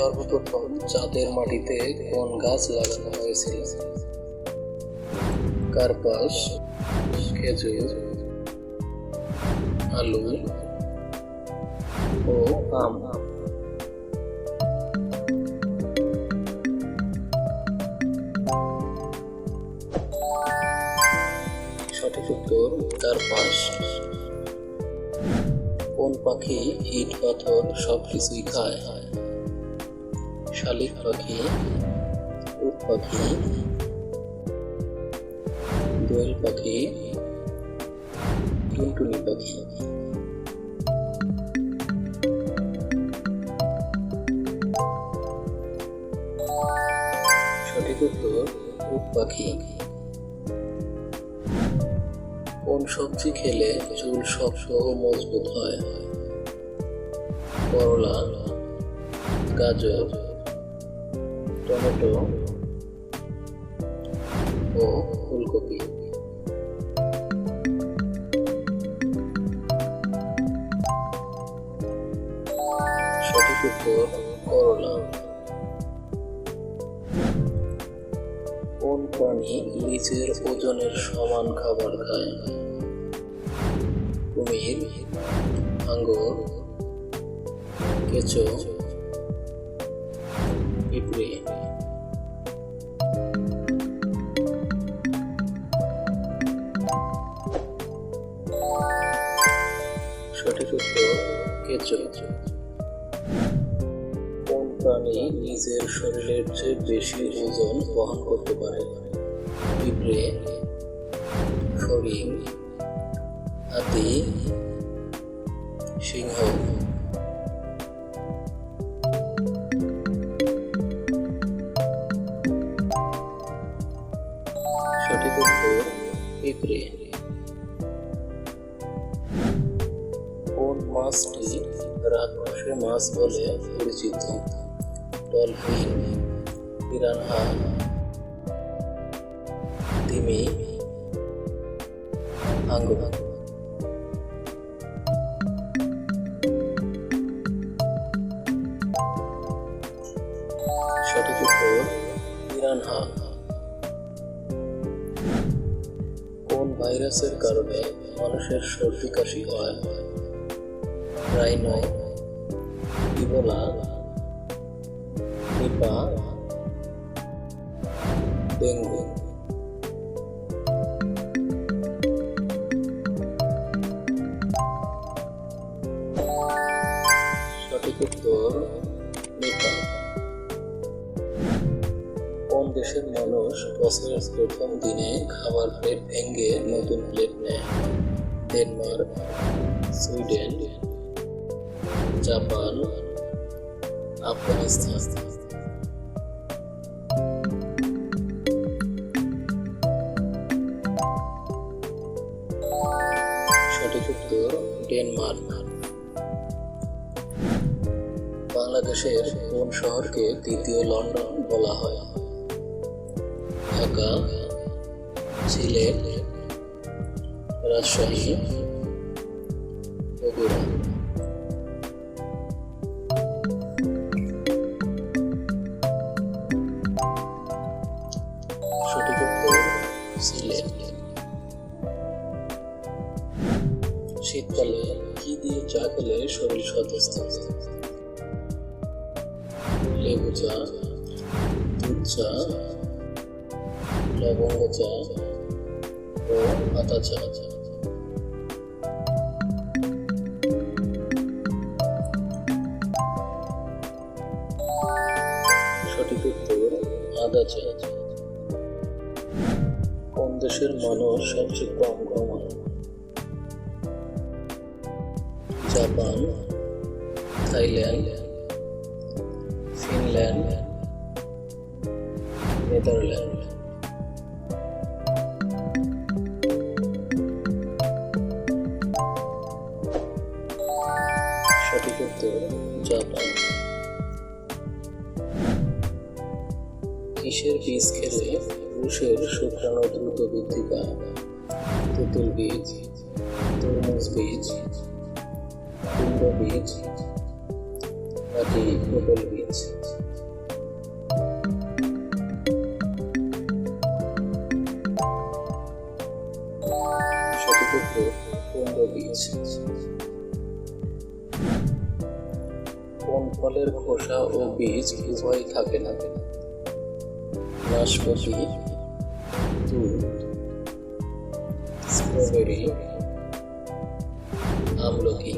সর্বপ্রথম চাঁদের মাটিতে কোন গাছ লাগানো হয়েছিল? কার্পাস, খেজুর, আলু ও আম। সঠিক উত্তর কার্পাস। কোন পাখি ইট পাথর সবকিছুই খায়? শালিক পাখি, উট পাখি, দোয়েল পাখি, টুনটুনি পাখি। সঠিক উত্তর উট পাখি। কোন সবজি খেলে চুল শক্ত ও মজবুত হয়? করলা, গাজর, টমেটো ও ফুলকপি। সঠিক উত্তর করলা। কোন প্রাণী নিজের ওজনের সমান খাবার খায়? কুমির, হাঙ্গর, কেঁচো, পিঁপড়ে। সঠিক উত্তর কেঁচো। কোন প্রাণী নিজের শরীরের চেয়ে বেশি ওজন বহন করতে পারে? পিঁপড়ে, ফড়িং, হাতি, সিংহ। সঠিক উত্তর পিঁপড়ে। কোন মাছটি রাক্ষসী মাছ বলে পরিচিত? ডলফিন, পিরানহা, তিমি, হাঙ্গর। সঠিক উত্তর পিরানহা। কোন ভাইরাসের কারণে মানুষের সর্দি কাশি হয়? Rhino, Ebola, Nipah, dengue. সঠিক উত্তর নিপা। কোন দেশের মানুষ বছরের প্রথম দিনে খাবার প্লেট ভেঙে নতুন প্লেট নেয়? Denmark, Sweden, Japan, Afghanistan. সঠিক উত্তর ডেনমার্ক। বাংলাদেশের কোন শহরকে দ্বিতীয় লন্ডন বলা হয়? ঢাকা, সিলেট, রাজশাহী, বগুড়া। সঠিক উত্তর সিলেট। শীতকালে কি দিয়ে চা খেলে শরীর সতেজ থাকে? লেবু চা, দুধ চা, লবঙ্গ চা ও আদা চা। সঠিক উত্তর আদা চা। কোন দেশের মানুষ সবচেয়ে কম ঘুমায়? Japan, Thailand, Finland, Netherland. সঠিক উত্তর জাপান। কিসের বীজ খেলে পুরুষের শুক্রাণু দ্রুত বৃদ্ধি পায়? তেঁতুল বীজ, তরমুজ বীজ, কুমড়ো বীজ নাকি পটল বীজ? বীজ। কোন ফলের খোসা ও বীজ উভয় থাকে না? নাশপাতি, দুধ, স্ট্রবেরি, আমলকি।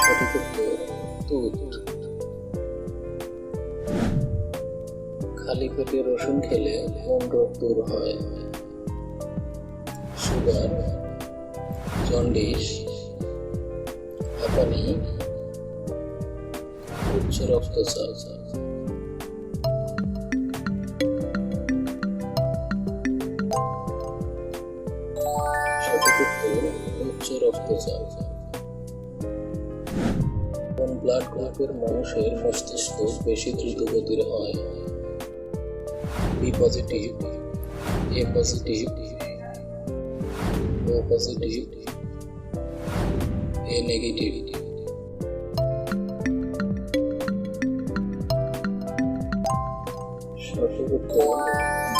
সঠিক উত্তর দুধ। খালি পেটে রসুন খেলে কোন রোগ দূর হয়? সুগার, জন্ডিস, হাঁপানি, উচ্চ রক্তচাপ। সঠিক উত্তর উচ্চ রক্তচাপ। কোন ব্লাড গ্রুপের মানুষের মস্তিষ্ক বেশি দ্রুত গতির হয়? বি পজিটিভ, এ পজিটিভ, ও পজিটিভ, এ নেগেটিভ। সঠিক উত্তর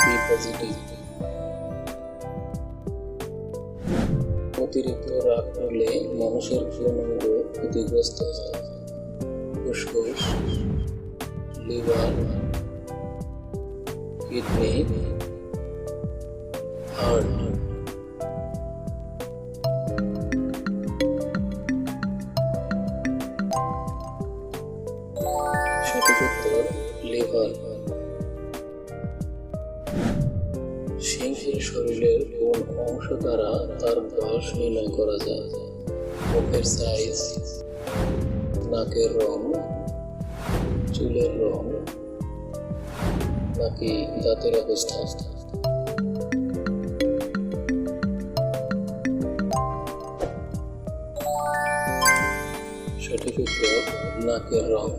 বি পজিটিভ। অতিরিক্ত রাগ করলে মানুষের কোন অঙ্গ ক্ষতিগ্রস্ত হয়? ফুসফুস, লিভার, কিডনি, হার্ট। সঠিক উত্তর লিভার। সিংহের শরীরের কোন অংশ দ্বারা তার বয়স নির্ণয় করা যায়? মুখের সাইজ, নাকের রং, চুলের রং, নাকি দাঁতের অবস্থা? সঠিক উত্তর নাকের রং।